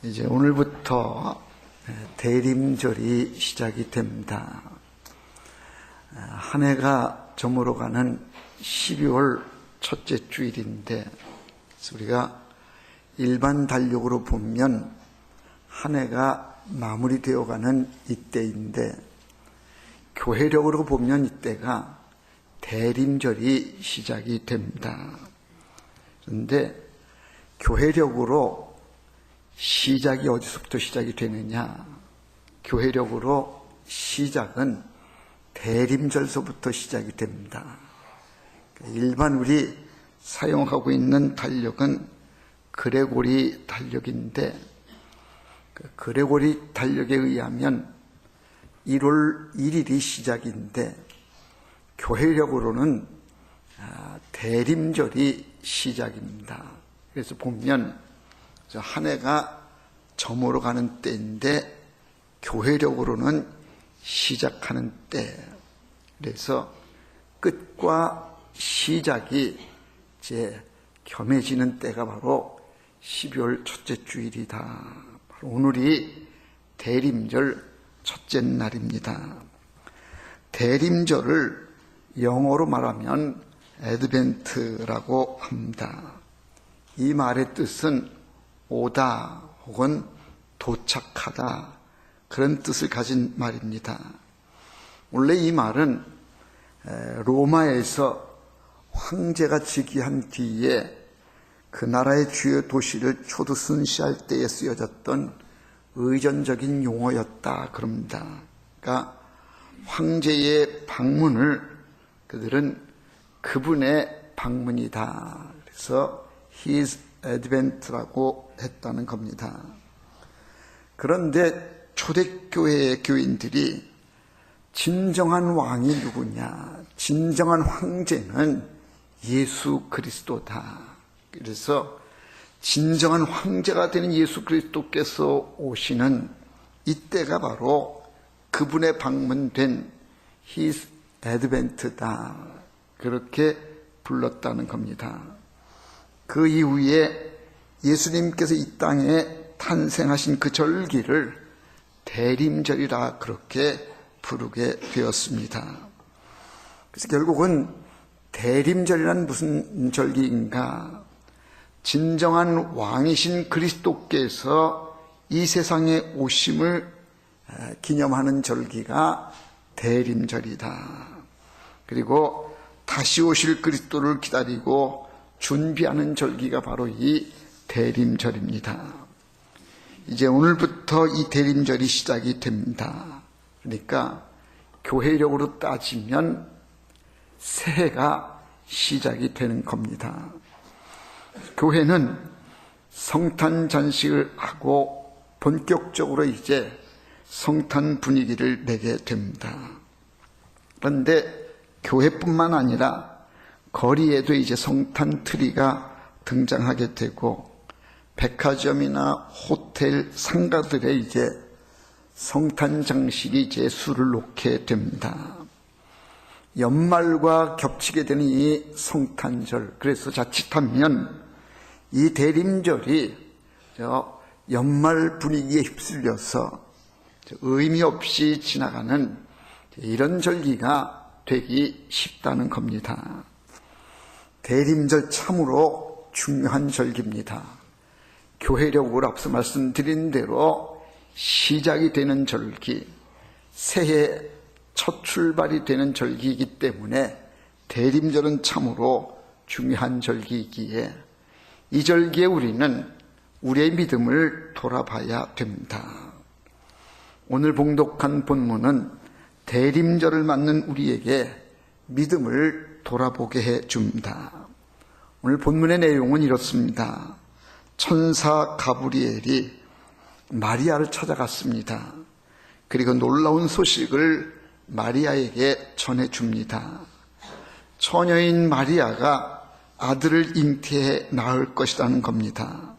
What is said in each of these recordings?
이제 오늘부터 대림절이 시작이 됩니다. 한 해가 저물어가는 12월 첫째 주일인데, 우리가 일반 달력으로 보면 한 해가 마무리되어가는 이때인데, 교회력으로 보면 이때가 대림절이 시작이 됩니다. 그런데 교회력으로 시작이 어디서부터 시작이 되느냐? 교회력으로 시작은 대림절서부터 시작이 됩니다. 일반 우리 사용하고 있는 달력은 그레고리 달력인데, 그레고리 달력에 의하면 1월 1일이 시작인데, 교회력으로는 대림절이 시작입니다. 그래서 보면 한 해가 저물어가는 때인데 교회력으로는 시작하는 때. 그래서 끝과 시작이 이제 겸해지는 때가 바로 12월 첫째 주일이다. 바로 오늘이 대림절 첫째 날입니다. 대림절을 영어로 말하면 애드벤트라고 합니다. 이 말의 뜻은 오다 혹은 도착하다, 그런 뜻을 가진 말입니다. 원래 이 말은 로마에서 황제가 즉위한 뒤에 그 나라의 주요 도시를 초두순시할 때에 쓰여졌던 의전적인 용어였다 그럽니다. 그러니까 황제의 방문을 그들은 그분의 방문이다, 그래서 His Advent라고 했다는 겁니다. 그런데 초대교회의 교인들이 진정한 왕이 누구냐, 진정한 황제는 예수 그리스도다. 그래서 진정한 황제가 되는 예수 그리스도께서 오시는 이때가 바로 그분의 방문된 His Advent다, 그렇게 불렀다는 겁니다. 그 이후에 예수님께서 이 땅에 탄생하신 그 절기를 대림절이라 그렇게 부르게 되었습니다. 그래서 결국은 대림절이란 무슨 절기인가? 진정한 왕이신 그리스도께서 이 세상에 오심을 기념하는 절기가 대림절이다. 그리고 다시 오실 그리스도를 기다리고 준비하는 절기가 바로 이 대림절입니다. 이제 오늘부터 이 대림절이 시작이 됩니다. 그러니까 교회력으로 따지면 새해가 시작이 되는 겁니다. 교회는 성탄 잔식을 하고 본격적으로 이제 성탄 분위기를 내게 됩니다. 그런데 교회뿐만 아니라 거리에도 이제 성탄 트리가 등장하게 되고, 백화점이나 호텔, 상가들에 이제 성탄 장식이 이제 수를 놓게 됩니다. 연말과 겹치게 되는 이 성탄절, 그래서 자칫하면 이 대림절이 연말 분위기에 휩쓸려서 의미 없이 지나가는 이런 절기가 되기 쉽다는 겁니다. 대림절 참으로 중요한 절기입니다. 교회력으로 앞서 말씀드린 대로 시작이 되는 절기, 새해 첫 출발이 되는 절기이기 때문에 대림절은 참으로 중요한 절기이기에 이 절기에 우리는 우리의 믿음을 돌아봐야 됩니다. 오늘 봉독한 본문은 대림절을 맞는 우리에게 믿음을 돌아보게 해줍니다. 오늘 본문의 내용은 이렇습니다. 천사 가브리엘이 마리아를 찾아갔습니다. 그리고 놀라운 소식을 마리아에게 전해줍니다. 처녀인 마리아가 아들을 잉태해 낳을 것이라는 겁니다.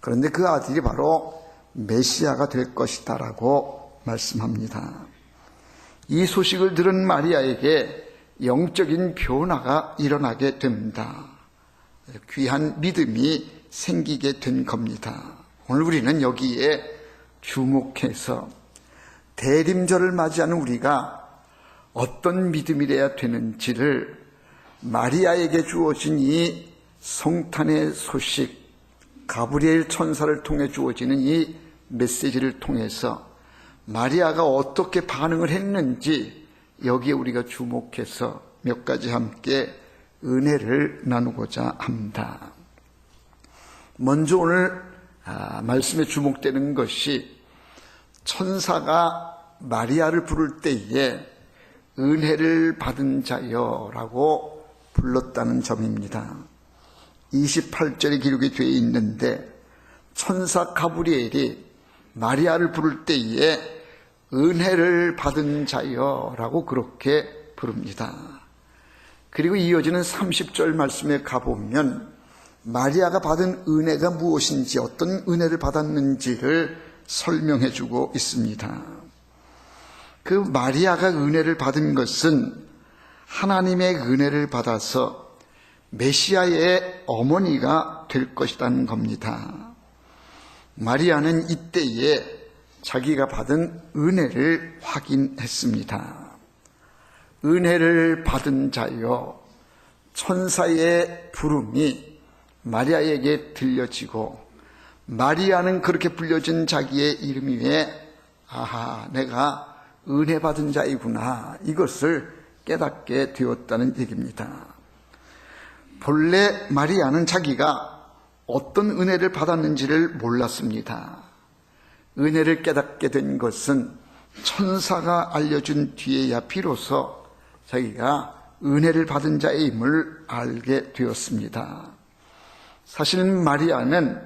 그런데 그 아들이 바로 메시아가 될 것이다 라고 말씀합니다. 이 소식을 들은 마리아에게 영적인 변화가 일어나게 됩니다. 귀한 믿음이 생기게 된 겁니다. 오늘 우리는 여기에 주목해서 대림절을 맞이하는 우리가 어떤 믿음이래야 되는지를 마리아에게 주어진 이 성탄의 소식, 가브리엘 천사를 통해 주어지는 이 메시지를 통해서 마리아가 어떻게 반응을 했는지 여기에 우리가 주목해서 몇 가지 함께 은혜를 나누고자 합니다. 먼저 오늘 말씀에 주목되는 것이 천사가 마리아를 부를 때에 은혜를 받은 자여라고 불렀다는 점입니다. 28절에 기록이 되어 있는데 천사 가브리엘이 마리아를 부를 때에 은혜를 받은 자여라고 그렇게 부릅니다. 그리고 이어지는 30절 말씀에 가보면 마리아가 받은 은혜가 무엇인지, 어떤 은혜를 받았는지를 설명해 주고 있습니다. 그 마리아가 은혜를 받은 것은 하나님의 은혜를 받아서 메시아의 어머니가 될 것이라는 겁니다. 마리아는 이때에 자기가 받은 은혜를 확인했습니다. 은혜를 받은 자여, 천사의 부름이 마리아에게 들려지고 마리아는 그렇게 불려진 자기의 이름 위에 아하, 내가 은혜 받은 자이구나, 이것을 깨닫게 되었다는 얘기입니다. 본래 마리아는 자기가 어떤 은혜를 받았는지를 몰랐습니다. 은혜를 깨닫게 된 것은 천사가 알려준 뒤에야 비로소 자기가 은혜를 받은 자의 임을 알게 되었습니다. 사실 마리아는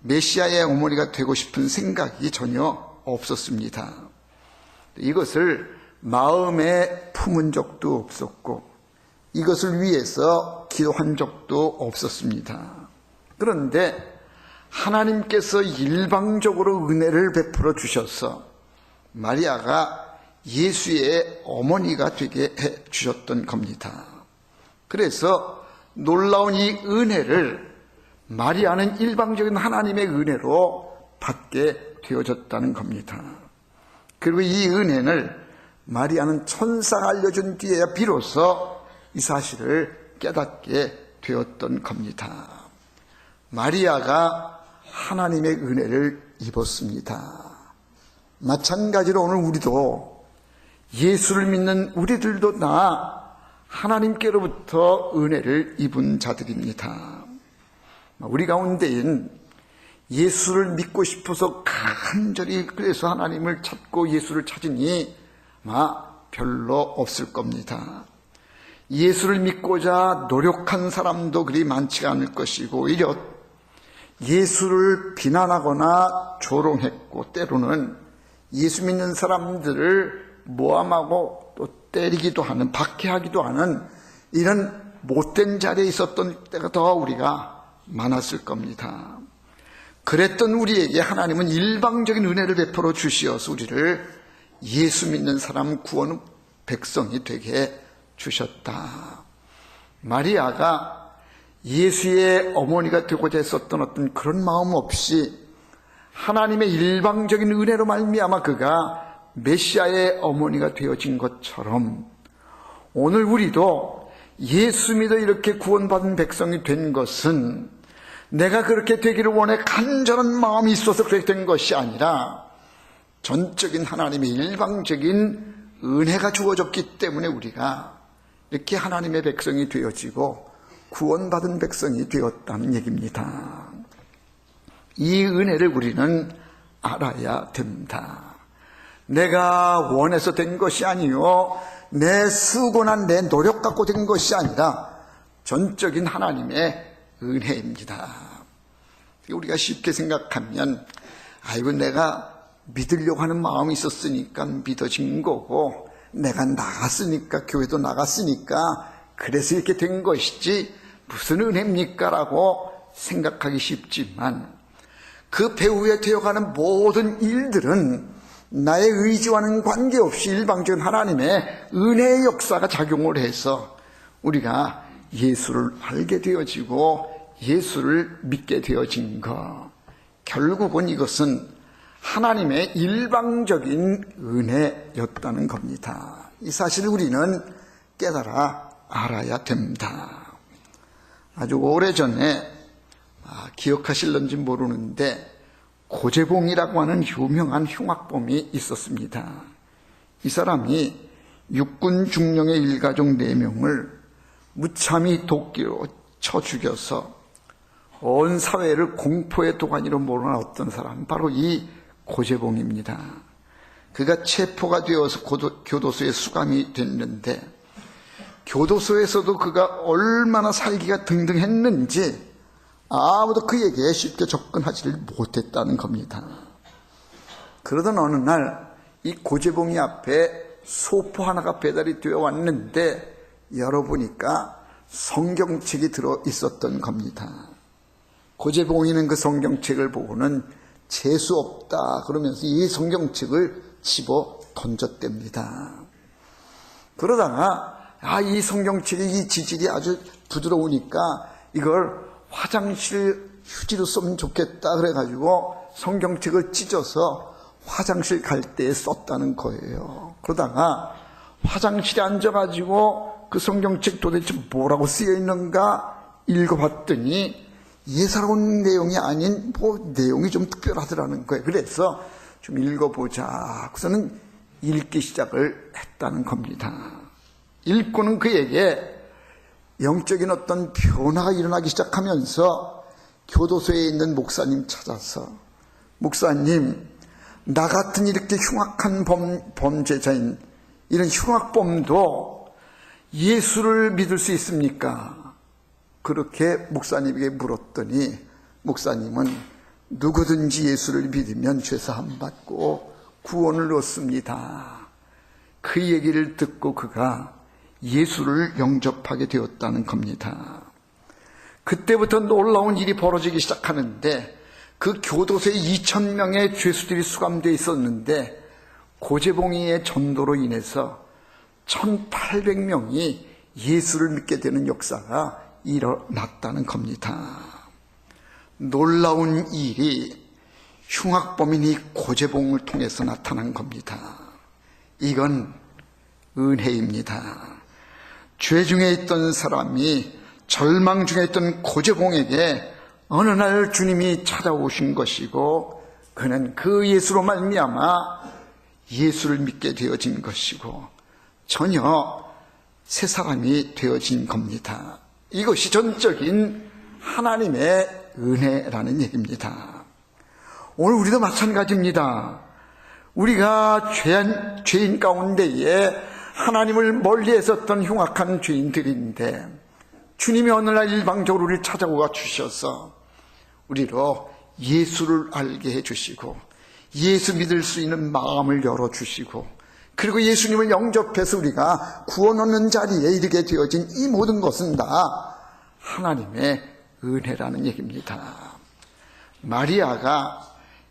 메시아의 어머니가 되고 싶은 생각이 전혀 없었습니다. 이것을 마음에 품은 적도 없었고 이것을 위해서 기도한 적도 없었습니다. 그런데 하나님께서 일방적으로 은혜를 베풀어 주셔서 마리아가 예수의 어머니가 되게 해 주셨던 겁니다. 그래서 놀라운 이 은혜를 마리아는 일방적인 하나님의 은혜로 받게 되어졌다는 겁니다. 그리고 이 은혜를 마리아는 천사가 알려준 뒤에야 비로소 이 사실을 깨닫게 되었던 겁니다. 마리아가 하나님의 은혜를 입었습니다. 마찬가지로 오늘 우리도 예수를 믿는 우리들도 다 하나님께로부터 은혜를 입은 자들입니다. 우리 가운데엔 예수를 믿고 싶어서 간절히 그래서 하나님을 찾고 예수를 찾으니 아마 별로 없을 겁니다. 예수를 믿고자 노력한 사람도 그리 많지가 않을 것이고 오히려 예수를 비난하거나 조롱했고 때로는 예수 믿는 사람들을 모함하고 또 때리기도 하는, 박해하기도 하는 이런 못된 자리에 있었던 때가 더 우리가 많았을 겁니다. 그랬던 우리에게 하나님은 일방적인 은혜를 베풀어 주시어서 우리를 예수 믿는 사람 구원 백성이 되게 주셨다. 마리아가 예수의 어머니가 되고자 했었던 어떤 그런 마음 없이 하나님의 일방적인 은혜로 말미암아 그가 메시아의 어머니가 되어진 것처럼 오늘 우리도 예수 믿어 이렇게 구원받은 백성이 된 것은 내가 그렇게 되기를 원해 간절한 마음이 있어서 그렇게 된 것이 아니라 전적인 하나님의 일방적인 은혜가 주어졌기 때문에 우리가 이렇게 하나님의 백성이 되어지고 구원받은 백성이 되었다는 얘기입니다. 이 은혜를 우리는 알아야 됩니다. 내가 원해서 된 것이 아니요 내 수고나 내 노력 갖고 된 것이 아니라 전적인 하나님의 은혜입니다. 우리가 쉽게 생각하면 아이고 내가 믿으려고 하는 마음이 있었으니까 믿어진 거고 내가 나갔으니까 교회도 나갔으니까 그래서 이렇게 된 것이지 무슨 은혜입니까? 라고 생각하기 쉽지만 그 배후에 되어가는 모든 일들은 나의 의지와는 관계없이 일방적인 하나님의 은혜의 역사가 작용을 해서 우리가 예수를 알게 되어지고 예수를 믿게 되어진 것, 결국은 이것은 하나님의 일방적인 은혜였다는 겁니다. 이 사실을 우리는 깨달아 알아야 됩니다. 아주 오래전에 기억하실런지 모르는데 고재봉이라고 하는 유명한 흉악범이 있었습니다. 이 사람이 육군 중령의 일가족 4명을 무참히 도끼로 쳐 죽여서 온 사회를 공포의 도가니로 몰아넣었던 사람, 바로 이 고재봉입니다. 그가 체포가 되어서 교도소에 수감이 됐는데 교도소에서도 그가 얼마나 살기가 등등했는지 아무도 그에게 쉽게 접근하지를 못했다는 겁니다. 그러던 어느 날 이 고재봉이 앞에 소포 하나가 배달이 되어 왔는데 열어보니까 성경책이 들어 있었던 겁니다. 고재봉이는 그 성경책을 보고는 재수 없다 그러면서 이 성경책을 집어 던졌답니다. 그러다가 이 성경책의 이 지질이 아주 부드러우니까 이걸 화장실 휴지로 쓰면 좋겠다 그래가지고 성경책을 찢어서 화장실 갈 때 썼다는 거예요. 그러다가 화장실에 앉아가지고 그 성경책 도대체 뭐라고 쓰여 있는가 읽어봤더니 예사로운 내용이 아닌 내용이 좀 특별하더라는 거예요. 그래서 좀 읽어보자. 그래서는 읽기 시작을 했다는 겁니다. 읽고는 그에게 영적인 어떤 변화가 일어나기 시작하면서 교도소에 있는 목사님 찾아서 목사님, 나 같은 이렇게 흉악한 범죄자인 이런 흉악범도 예수를 믿을 수 있습니까? 그렇게 목사님에게 물었더니 목사님은 누구든지 예수를 믿으면 죄사함 받고 구원을 얻습니다. 그 얘기를 듣고 그가 예수를 영접하게 되었다는 겁니다. 그때부터 놀라운 일이 벌어지기 시작하는데 그 교도소에 2,000명의 죄수들이 수감되어 있었는데 고재봉이의 전도로 인해서 1,800명이 예수를 믿게 되는 역사가 일어났다는 겁니다. 놀라운 일이 흉악범인 이 고재봉을 통해서 나타난 겁니다. 이건 은혜입니다. 죄 중에 있던 사람이 절망 중에 있던 고재봉에게 어느 날 주님이 찾아오신 것이고 그는 그 예수로 말미암아 예수를 믿게 되어진 것이고 전혀 새 사람이 되어진 겁니다. 이것이 전적인 하나님의 은혜라는 얘기입니다. 오늘 우리도 마찬가지입니다. 우리가 죄인 가운데에 하나님을 멀리 했었던 흉악한 죄인들인데 주님이 어느 날 일방적으로 우리를 찾아와 주셔서 우리로 예수를 알게 해주시고 예수 믿을 수 있는 마음을 열어주시고 그리고 예수님을 영접해서 우리가 구원 얻는 자리에 이르게 되어진 이 모든 것은 다 하나님의 은혜라는 얘기입니다. 마리아가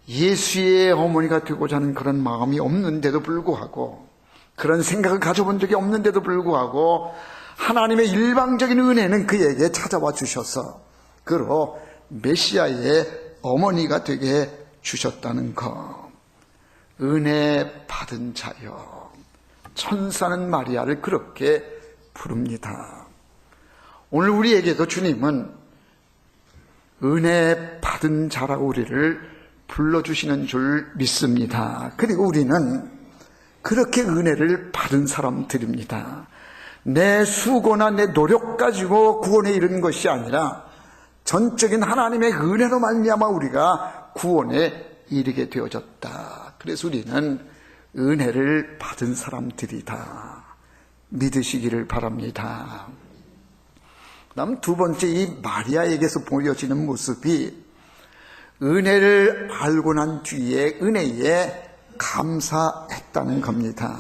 예수의 어머니가 되고자 하는 그런 마음이 없는데도 불구하고 그런 생각을 가져본 적이 없는데도 불구하고 하나님의 일방적인 은혜는 그에게 찾아와 주셔서 그로 메시아의 어머니가 되게 주셨다는 것. 은혜 받은 자여. 천사는 마리아를 그렇게 부릅니다. 오늘 우리에게도 주님은 은혜 받은 자라고 우리를 불러주시는 줄 믿습니다. 그리고 우리는 그렇게 은혜를 받은 사람들입니다. 내 수고나 내 노력 가지고 구원에 이른 것이 아니라 전적인 하나님의 은혜로 말미암아 우리가 구원에 이르게 되어졌다. 그래서 우리는 은혜를 받은 사람들이다. 믿으시기를 바랍니다. 그다음 두 번째 이 마리아에게서 보여지는 모습이 은혜를 알고 난 뒤에 은혜에 감사했다는 겁니다.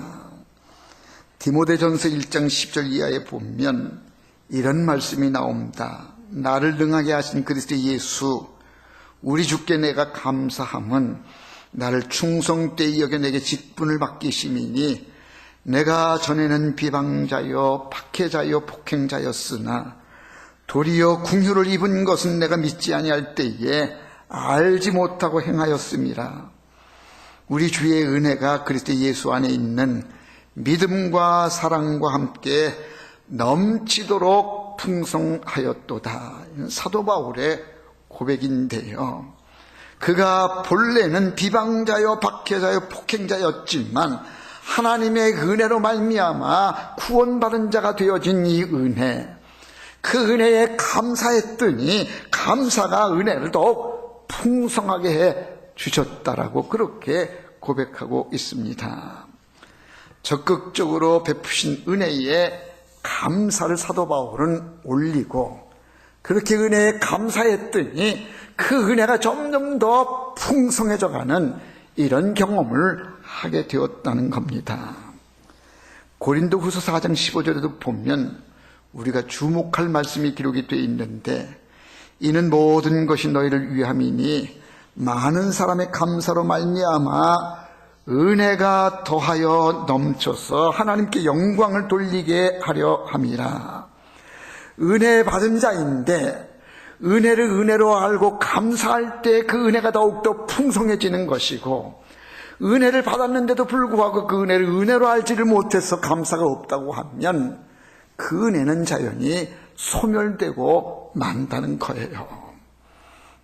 디모데전서 1장 10절 이하에 보면 이런 말씀이 나옵니다. 나를 능하게 하신 그리스도 예수 우리 주께 내가 감사함은 나를 충성되이 여겨 내게 직분을 맡기심이니 내가 전에는 비방자요 박해자요 폭행자였으나 도리어 궁유를 입은 것은 내가 믿지 아니할 때에 알지 못하고 행하였음이라. 우리 주의 은혜가 그리스도 예수 안에 있는 믿음과 사랑과 함께 넘치도록 풍성하였도다. 사도 바울의 고백인데요. 그가 본래는 비방자요 박해자요 폭행자였지만 하나님의 은혜로 말미암아 구원받은 자가 되어진 이 은혜, 그 은혜에 감사했더니 감사가 은혜를 더욱 풍성하게 해 주셨다라고 그렇게 고백하고 있습니다. 적극적으로 베푸신 은혜에 감사를 사도 바울은 올리고, 그렇게 은혜에 감사했더니 그 은혜가 점점 더 풍성해져가는 이런 경험을 하게 되었다는 겁니다. 고린도후서 4장 15절에도 보면 우리가 주목할 말씀이 기록이 되어 있는데, 이는 모든 것이 너희를 위함이니 많은 사람의 감사로 말미암아 은혜가 더하여 넘쳐서 하나님께 영광을 돌리게 하려 함이라. 은혜 받은 자인데 은혜를 은혜로 알고 감사할 때 그 은혜가 더욱더 풍성해지는 것이고, 은혜를 받았는데도 불구하고 그 은혜를 은혜로 알지를 못해서 감사가 없다고 하면 그 은혜는 자연히 소멸되고 만다는 거예요.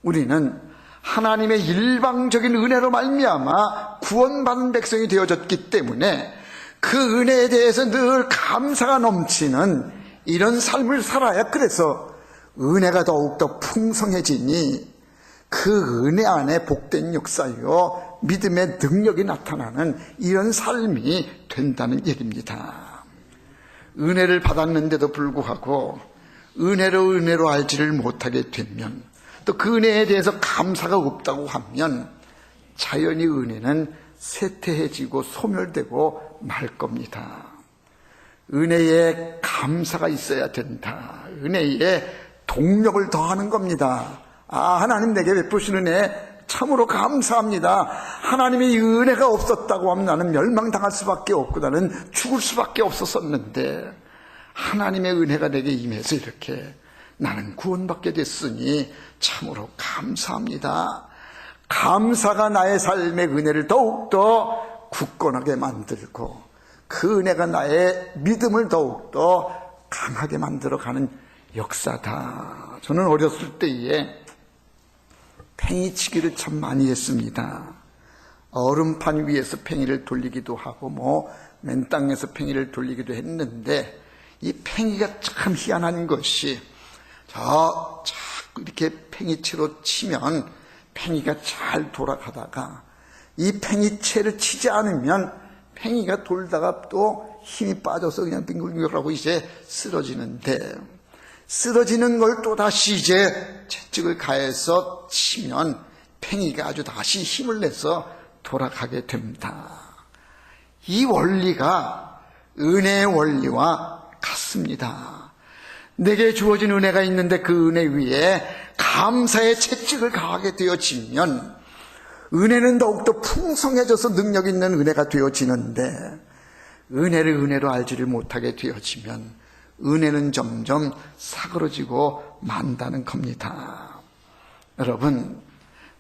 우리는 하나님의 일방적인 은혜로 말미암아 구원받은 백성이 되어졌기 때문에 그 은혜에 대해서 늘 감사가 넘치는 이런 삶을 살아야, 그래서 은혜가 더욱더 풍성해지니 그 은혜 안에 복된 역사요 믿음의 능력이 나타나는 이런 삶이 된다는 얘기입니다. 은혜를 받았는데도 불구하고 은혜로 알지를 못하게 되면, 또 그 은혜에 대해서 감사가 없다고 하면 자연히 은혜는 쇠퇴해지고 소멸되고 말 겁니다. 은혜에 감사가 있어야 된다. 은혜에 동력을 더하는 겁니다. 하나님 내게 베푸신 은혜 참으로 감사합니다. 하나님의 이 은혜가 없었다고 하면 나는 멸망당할 수밖에 없고 나는 죽을 수밖에 없었었는데, 하나님의 은혜가 내게 임해서 이렇게 나는 구원받게 됐으니 참으로 감사합니다. 감사가 나의 삶의 은혜를 더욱더 굳건하게 만들고, 그 은혜가 나의 믿음을 더욱더 강하게 만들어가는 역사다. 저는 어렸을 때에 팽이치기를 참 많이 했습니다. 얼음판 위에서 팽이를 돌리기도 하고 맨 땅에서 팽이를 돌리기도 했는데, 이 팽이가 참 희한한 것이 자꾸 이렇게 팽이채로 치면 팽이가 잘 돌아가다가 이 팽이채를 치지 않으면 팽이가 돌다가 또 힘이 빠져서 그냥 빙글빙글하고 이제 쓰러지는데, 쓰러지는 걸 또 다시 이제 채찍을 가해서 치면 팽이가 아주 다시 힘을 내서 돌아가게 됩니다. 이 원리가 은혜의 원리와 같습니다. 내게 주어진 은혜가 있는데 그 은혜 위에 감사의 채찍을 가하게 되어지면 은혜는 더욱더 풍성해져서 능력 있는 은혜가 되어지는데, 은혜를 은혜로 알지를 못하게 되어지면 은혜는 점점 사그러지고 만다는 겁니다. 여러분,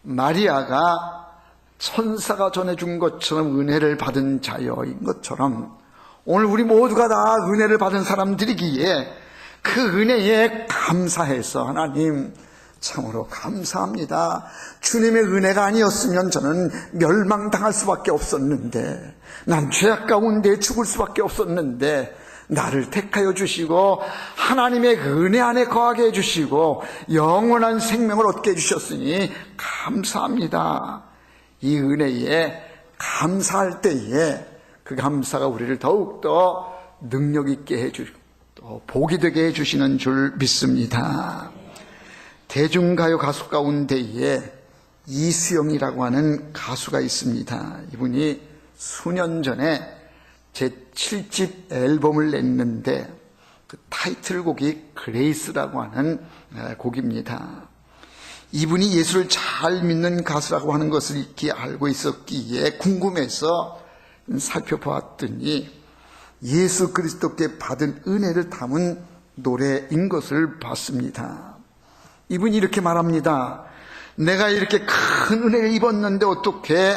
마리아가 천사가 전해준 것처럼 은혜를 받은 자여인 것처럼 오늘 우리 모두가 다 은혜를 받은 사람들이기에 그 은혜에 감사해서 하나님 참으로 감사합니다. 주님의 은혜가 아니었으면 저는 멸망당할 수밖에 없었는데, 난 죄악 가운데 죽을 수밖에 없었는데 나를 택하여 주시고 하나님의 은혜 안에 거하게 해주시고 영원한 생명을 얻게 해주셨으니 감사합니다. 이 은혜에 감사할 때에 그 감사가 우리를 더욱더 능력 있게 해주시고 또 복이 되게 해주시는 줄 믿습니다. 대중가요 가수 가운데에 이수영이라고 하는 가수가 있습니다. 이분이 수년 전에 제 7집 앨범을 냈는데 그 타이틀곡이 그레이스라고 하는 곡입니다. 이분이 예수를 잘 믿는 가수라고 하는 것을 익히 알고 있었기에 궁금해서 살펴보았더니 예수 그리스도께 받은 은혜를 담은 노래인 것을 봤습니다. 이분이 이렇게 말합니다. 내가 이렇게 큰 은혜를 입었는데 어떻게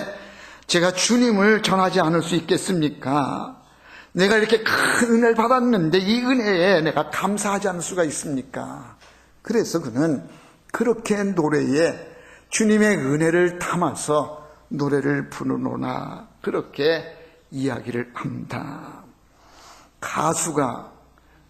제가 주님을 전하지 않을 수 있겠습니까? 내가 이렇게 큰 은혜를 받았는데 이 은혜에 내가 감사하지 않을 수가 있습니까? 그래서 그는 그렇게 노래에 주님의 은혜를 담아서 노래를 부르노나 그렇게 이야기를 합니다. 가수가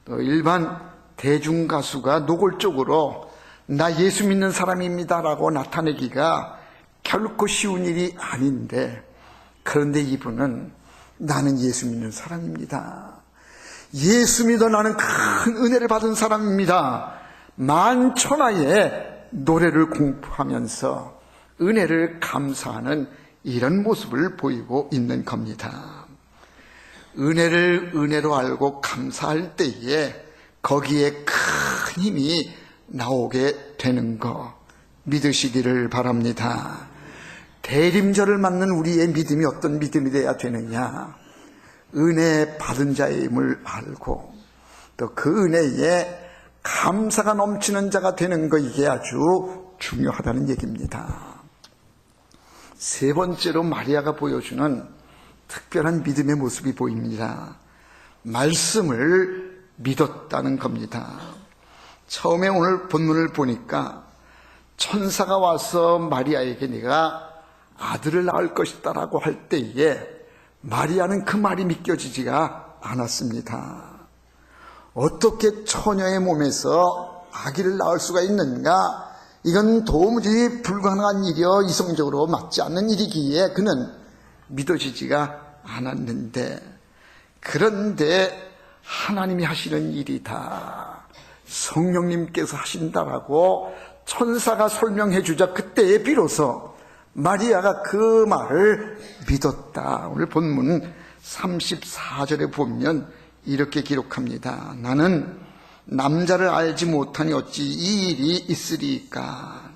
또 일반 대중가수가 노골적으로 나 예수 믿는 사람입니다라고 나타내기가 결코 쉬운 일이 아닌데, 그런데 이분은 나는 예수 믿는 사람입니다. 예수 믿어 나는 큰 은혜를 받은 사람입니다. 만천하에 노래를 공부하면서 은혜를 감사하는 이런 모습을 보이고 있는 겁니다. 은혜를 은혜로 알고 감사할 때에 거기에 큰 힘이 나오게 되는 거 믿으시기를 바랍니다. 대림절을 맞는 우리의 믿음이 어떤 믿음이 되어야 되느냐? 은혜 받은 자의 힘을 알고 또 그 은혜에 감사가 넘치는 자가 되는 거, 이게 아주 중요하다는 얘기입니다. 세 번째로 마리아가 보여주는 특별한 믿음의 모습이 보입니다. 말씀을 믿었다는 겁니다. 처음에 오늘 본문을 보니까 천사가 와서 마리아에게 네가 아들을 낳을 것이다라고 할 때에 마리아는 그 말이 믿겨지지가 않았습니다. 어떻게 처녀의 몸에서 아기를 낳을 수가 있는가? 이건 도무지 불가능한 일이요, 이성적으로 맞지 않는 일이기에 그는 믿어지지가 않았는데, 그런데 하나님이 하시는 일이다, 성령님께서 하신다라고 천사가 설명해 주자 그때에 비로소 마리아가 그 말을 믿었다. 오늘 본문 34절에 보면 이렇게 기록합니다. 나는 남자를 알지 못하니 어찌 이 일이 있으리까?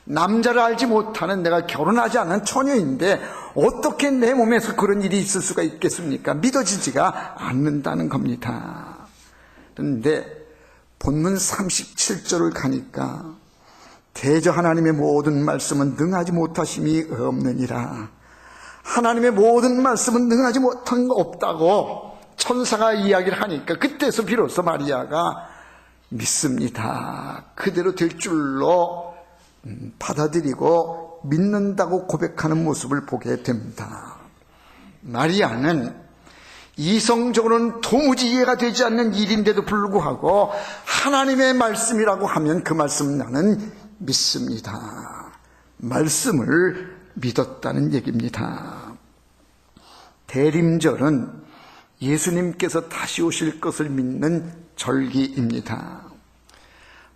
남자를 알지 못하는 내가 결혼하지 않은 처녀인데 어떻게 내 몸에서 그런 일이 있을 수가 있겠습니까? 믿어지지가 않는다는 겁니다. 그런데 본문 37절을 가니까 대저 하나님의 모든 말씀은 능하지 못하심이 없느니라. 하나님의 모든 말씀은 능하지 못한 거 없다고 천사가 이야기를 하니까 그때서 비로소 마리아가 믿습니다, 그대로 될 줄로 받아들이고 믿는다고 고백하는 모습을 보게 됩니다. 마리아는 이성적으로는 도무지 이해가 되지 않는 일인데도 불구하고 하나님의 말씀이라고 하면 그 말씀 나는 믿습니다, 말씀을 믿었다는 얘기입니다. 대림절은 예수님께서 다시 오실 것을 믿는 절기입니다.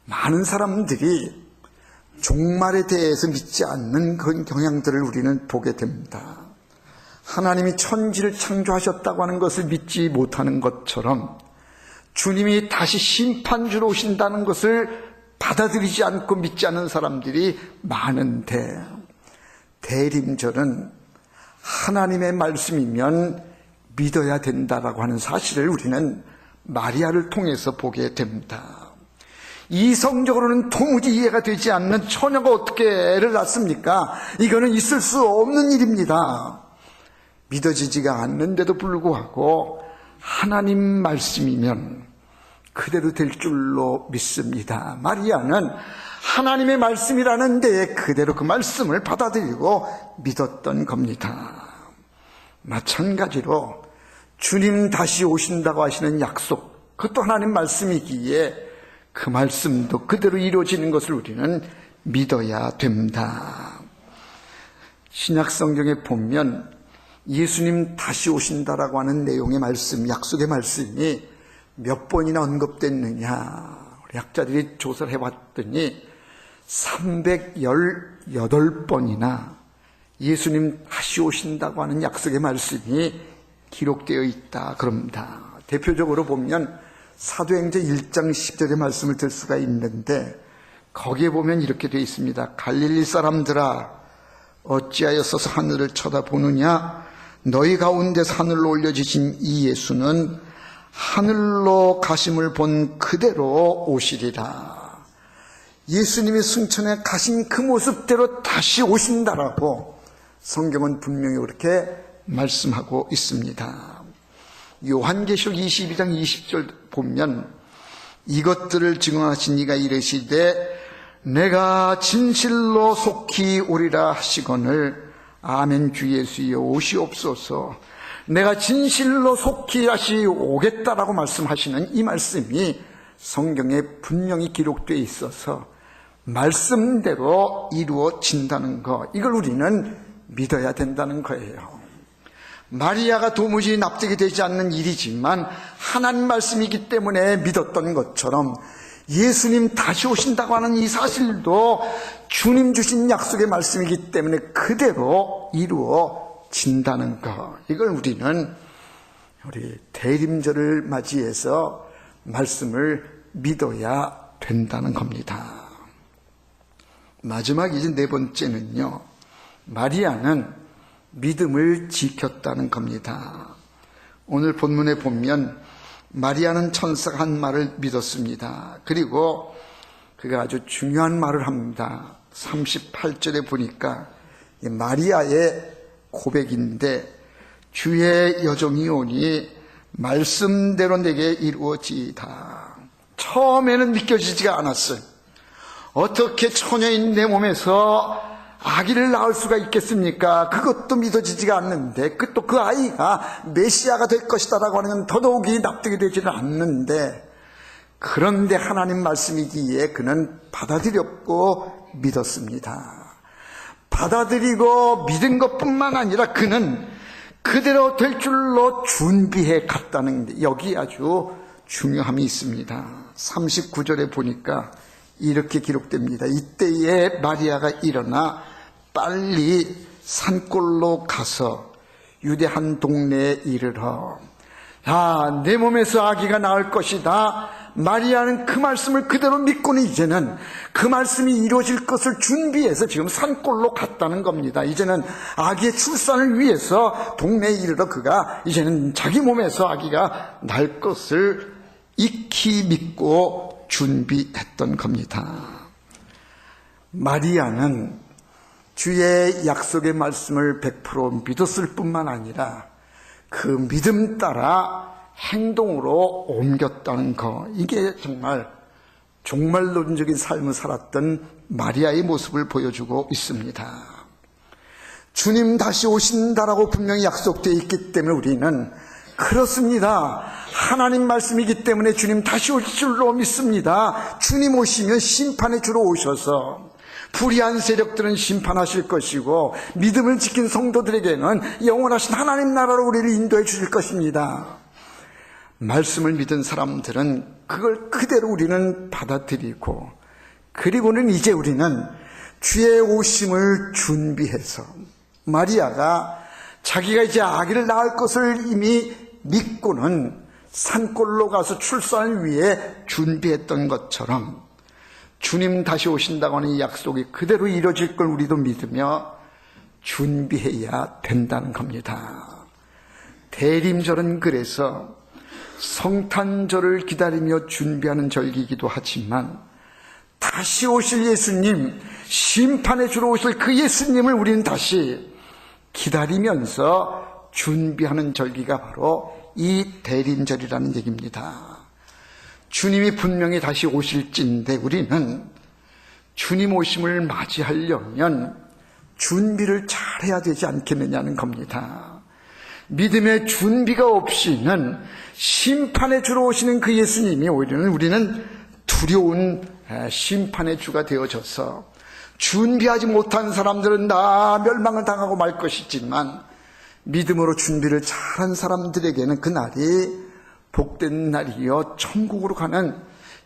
많은 사람들이 종말에 대해서 믿지 않는 그런 경향들을 우리는 보게 됩니다. 하나님이 천지를 창조하셨다고 하는 것을 믿지 못하는 것처럼 주님이 다시 심판주로 오신다는 것을 받아들이지 않고 믿지 않는 사람들이 많은데, 대림절은 하나님의 말씀이면 믿어야 된다라고 하는 사실을 우리는 마리아를 통해서 보게 됩니다. 이성적으로는 도무지 이해가 되지 않는 처녀가 어떻게 애를 낳습니까? 이거는 있을 수 없는 일입니다. 믿어지지가 않는데도 불구하고 하나님 말씀이면 그대로 될 줄로 믿습니다. 마리아는 하나님의 말씀이라는 데에 그대로 그 말씀을 받아들이고 믿었던 겁니다. 마찬가지로 주님 다시 오신다고 하시는 약속, 그것도 하나님 말씀이기에 그 말씀도 그대로 이루어지는 것을 우리는 믿어야 됩니다. 신약 성경에 보면 예수님 다시 오신다라고 하는 내용의 말씀, 약속의 말씀이 몇 번이나 언급됐느냐, 우리 학자들이 조사를 해봤더니 318번이나 예수님 다시 오신다고 하는 약속의 말씀이 기록되어 있다 그럽니다. 대표적으로 보면 사도행전 1장 10절의 말씀을 들 수가 있는데, 거기에 보면 이렇게 되어 있습니다. 갈릴리 사람들아, 어찌하여 서서 하늘을 쳐다보느냐? 너희 가운데서 하늘로 올려지신 이 예수는 하늘로 가심을 본 그대로 오시리라. 예수님이 승천해 가신 그 모습대로 다시 오신다라고 성경은 분명히 그렇게 말씀하고 있습니다. 요한계시록 22장 20절 보면 이것들을 증언하신 이가 이르시되 내가 진실로 속히 오리라 하시거늘 아멘. 주 예수여 오시옵소서. 내가 진실로 속히 다시 오겠다라고 말씀하시는 이 말씀이 성경에 분명히 기록되어 있어서 말씀대로 이루어진다는 것, 이걸 우리는 믿어야 된다는 거예요. 마리아가 도무지 납득이 되지 않는 일이지만 하나님 말씀이기 때문에 믿었던 것처럼 예수님 다시 오신다고 하는 이 사실도 주님 주신 약속의 말씀이기 때문에 그대로 이루어진다는 것, 이걸 우리는 우리 대림절을 맞이해서 말씀을 믿어야 된다는 겁니다. 마지막 이제 네 번째는요, 마리아는 믿음을 지켰다는 겁니다. 오늘 본문에 보면 마리아는 천사가 한 말을 믿었습니다. 그리고 그가 아주 중요한 말을 합니다. 38절에 보니까 마리아의 고백인데 주의 여종이 오니 말씀대로 내게 이루어지이다. 처음에는 믿겨지지가 않았어요. 어떻게 처녀인 내 몸에서 아기를 낳을 수가 있겠습니까? 그것도 믿어지지가 않는데 또 그 아이가 메시아가 될 것이다라고 하는 건 더더욱이 납득이 되지는 않는데, 그런데 하나님 말씀이기에 그는 받아들였고 믿었습니다. 받아들이고 믿은 것뿐만 아니라 그는 그대로 될 줄로 준비해 갔다는 데 여기 아주 중요함이 있습니다. 39절에 보니까 이렇게 기록됩니다. 이때에 마리아가 일어나 빨리 산골로 가서 유대 한 동네에 이르러 내 몸에서 아기가 나을 것이다. 마리아는 그 말씀을 그대로 믿고는 이제는 그 말씀이 이루어질 것을 준비해서 지금 산골로 갔다는 겁니다. 이제는 아기의 출산을 위해서 동네에 이르러 그가 이제는 자기 몸에서 아기가 날 것을 익히 믿고 준비했던 겁니다. 마리아는 주의 약속의 말씀을 100% 믿었을 뿐만 아니라 그 믿음 따라 행동으로 옮겼다는 것, 이게 정말 종말론적인 삶을 살았던 마리아의 모습을 보여주고 있습니다. 주님 다시 오신다라고 분명히 약속되어 있기 때문에 우리는 그렇습니다. 하나님 말씀이기 때문에 주님 다시 오실 줄로 믿습니다. 주님 오시면 심판의 주로 오셔서 불의한 세력들은 심판하실 것이고 믿음을 지킨 성도들에게는 영원하신 하나님 나라로 우리를 인도해 주실 것입니다. 말씀을 믿은 사람들은 그걸 그대로 우리는 받아들이고, 그리고는 이제 우리는 주의 오심을 준비해서, 마리아가 자기가 이제 아기를 낳을 것을 이미 믿고는 산골로 가서 출산을 위해 준비했던 것처럼 주님 다시 오신다고 하는 이 약속이 그대로 이루어질 걸 우리도 믿으며 준비해야 된다는 겁니다. 대림절은 그래서 성탄절을 기다리며 준비하는 절기이기도 하지만 다시 오실 예수님, 심판의 주로 오실 그 예수님을 우리는 다시 기다리면서 준비하는 절기가 바로 이 대림절이라는 얘기입니다. 주님이 분명히 다시 오실진데 우리는 주님 오심을 맞이하려면 준비를 잘해야 되지 않겠느냐는 겁니다. 믿음의 준비가 없이는 심판의 주로 오시는 그 예수님이 오히려 우리는 두려운 심판의 주가 되어져서 준비하지 못한 사람들은 다 멸망을 당하고 말 것이지만 믿음으로 준비를 잘한 사람들에게는 그 날이 복된 날이요 천국으로 가는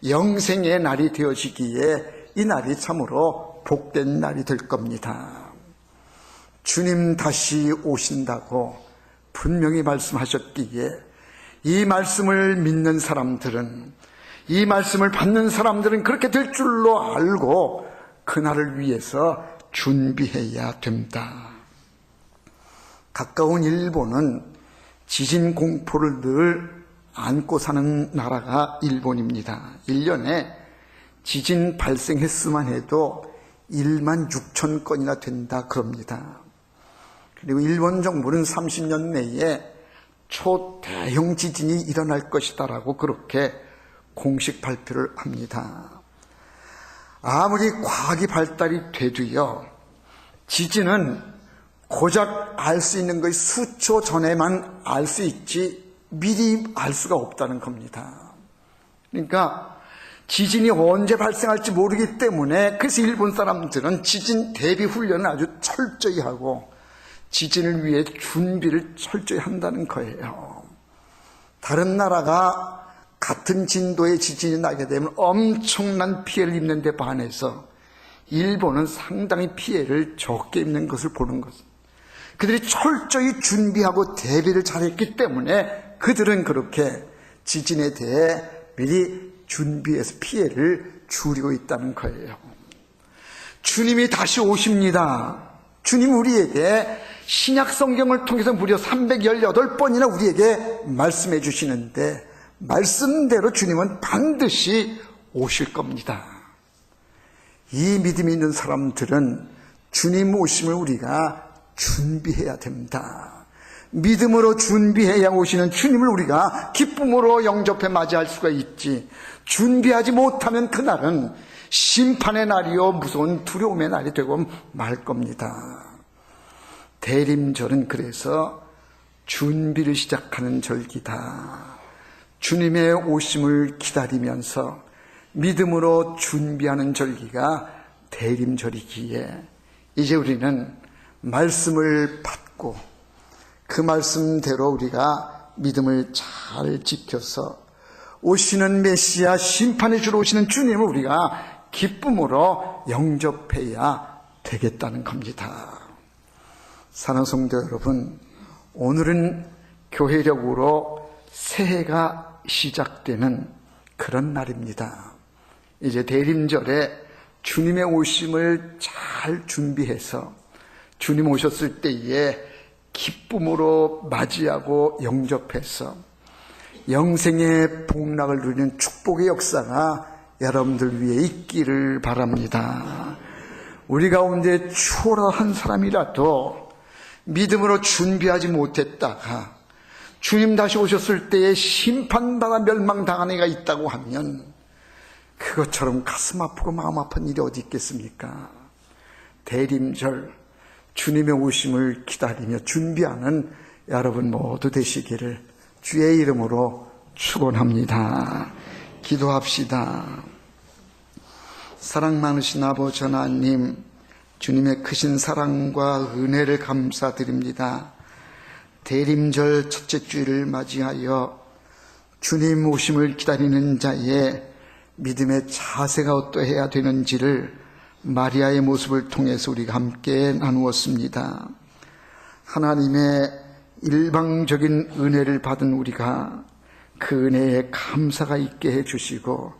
영생의 날이 되어지기에 이 날이 참으로 복된 날이 될 겁니다. 주님 다시 오신다고 분명히 말씀하셨기에 이 말씀을 믿는 사람들은, 이 말씀을 받는 사람들은 그렇게 될 줄로 알고 그날을 위해서 준비해야 됩니다. 가까운 일본은 지진 공포를 늘 안고 사는 나라가 일본입니다. 1년에 지진 발생 횟수만 해도 1만 6천 건이나 된다 그럽니다. 그리고 일본 정부는 30년 내에 초대형 지진이 일어날 것이다라고 그렇게 공식 발표를 합니다. 아무리 과학이 발달이 돼도요, 지진은 고작 알 수 있는 것이 수초 전에만 알 수 있지 미리 알 수가 없다는 겁니다. 그러니까 지진이 언제 발생할지 모르기 때문에 그래서 일본 사람들은 지진 대비 훈련을 아주 철저히 하고 지진을 위해 준비를 철저히 한다는 거예요. 다른 나라가 같은 진도의 지진이 나게 되면 엄청난 피해를 입는 데 반해서 일본은 상당히 피해를 적게 입는 것을 보는 것입니다. 그들이 철저히 준비하고 대비를 잘했기 때문에 그들은 그렇게 지진에 대해 미리 준비해서 피해를 줄이고 있다는 거예요. 주님이 다시 오십니다. 주님 우리에게 신약 성경을 통해서 무려 318번이나 우리에게 말씀해 주시는데 말씀대로 주님은 반드시 오실 겁니다. 이 믿음이 있는 사람들은 주님 오심을 우리가 준비해야 됩니다. 믿음으로 준비해야 오시는 주님을 우리가 기쁨으로 영접해 맞이할 수가 있지, 준비하지 못하면 그날은 심판의 날이요 무서운 두려움의 날이 되고 말 겁니다. 대림절은 그래서 준비를 시작하는 절기다. 주님의 오심을 기다리면서 믿음으로 준비하는 절기가 대림절이기에 이제 우리는 말씀을 받고 그 말씀대로 우리가 믿음을 잘 지켜서 오시는 메시아 심판의 주로 오시는 주님을 우리가 기쁨으로 영접해야 되겠다는 겁니다. 사랑하는 성도 여러분, 오늘은 교회력으로 새해가 시작되는 그런 날입니다. 이제 대림절에 주님의 오심을 잘 준비해서 주님 오셨을 때에 기쁨으로 맞이하고 영접해서 영생의 복락을 누리는 축복의 역사가 여러분들 위해 있기를 바랍니다. 우리 가운데 초라한 사람이라도 믿음으로 준비하지 못했다가 주님 다시 오셨을 때에 심판받아 멸망당한 애가 있다고 하면 그것처럼 가슴 아프고 마음 아픈 일이 어디 있겠습니까? 대림절 주님의 오심을 기다리며 준비하는 여러분 모두 되시기를 주의 이름으로 축원합니다. 기도합시다. 사랑 많으신 아버지 하나님, 주님의 크신 사랑과 은혜를 감사드립니다. 대림절 첫째 주일을 맞이하여 주님 오심을 기다리는 자의 믿음의 자세가 어떠해야 되는지를 마리아의 모습을 통해서 우리가 함께 나누었습니다. 하나님의 일방적인 은혜를 받은 우리가 그 은혜에 감사가 있게 해주시고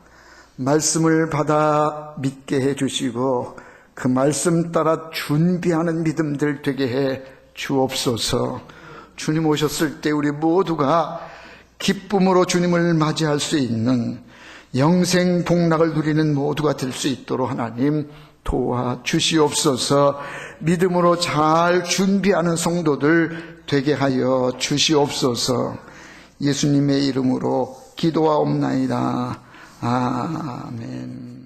말씀을 받아 믿게 해주시고 그 말씀 따라 준비하는 믿음들 되게 해 주옵소서. 주님 오셨을 때 우리 모두가 기쁨으로 주님을 맞이할 수 있는 영생 복락을 누리는 모두가 될 수 있도록 하나님 도와주시옵소서. 믿음으로 잘 준비하는 성도들 되게 하여 주시옵소서. 예수님의 이름으로 기도하옵나이다. 아멘.